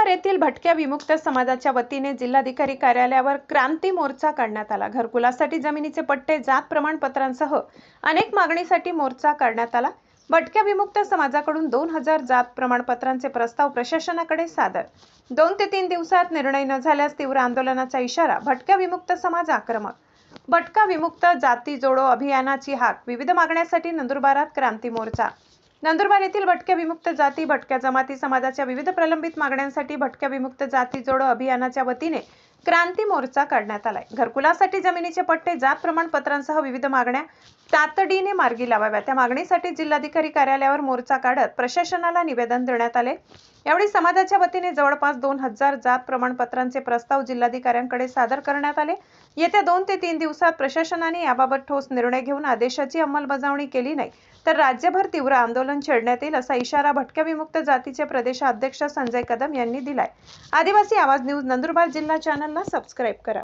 येथील भटक्या विमुक्त समाजाच्या वतीने जिल्हाधिकारी कार्यालयावर क्रांती मोर्चा काढण्यात आला। घरकुलासाठी जमिनीचे पट्टे, जात प्रमाणपत्रांसह अनेक मागणीसाठी मोर्चा काढण्यात आला। भटक्या विमुक्त समाजाकडून 2000 जात प्रमाणपत्रांचे प्रस्ताव प्रशासनाकडे सादर। 2 ते 3 दिवसात निर्णय न झाल्यास तीव्र आंदोलनाचा इशारा। भटक्या विमुक्त समाज आक्रमक। भटका विमुक्त जाती जोडो अभियानाची हाक। विविध मागण्यांसाठी नंदुरबारात क्रांती मोर्चा। नंदुरबार येथील भटक्या विमुक्त जाती, भटक्या जमाती समाजाच्या विविध प्रलंबित मागण्यांसाठी भटक्या विमुक्त जाती जोडो अभियानाच्या वतीने क्रांती मोर्चा काढण्यात आलाय। घरकुलासाठी जमिनीचे पट्टे, जात प्रमाणपत्रांसह विविध मागण्या तातडीने मार्गी लावाव्या, त्या मागणीसाठी जिल्हाधिकारी कार्यालयावर मोर्चा काढत प्रशासनाला निवेदन देण्यात आले। यावेळी समाजाच्या वतीने जवळपास 2000 जात प्रमाणपत्रांचे प्रस्ताव जिल्हाधिकाऱ्यांकडे सादर करण्यात आले। येत्या 2 ते 3 दिवसात प्रशासनाने याबाबत ठोस निर्णय घेऊन आदेशाची अंमलबजावणी केली नाही तर राज्यभर तीव्र आंदोलन छेडण्यात येईल, असा इशारा भटक्या विमुक्त जातीचे प्रदेशाध्यक्ष संजय कदम यांनी दिलाय। आदिवासी आवाज न्यूज नंदुरबार जिल्हा चॅनलला सबस्क्राइब करा।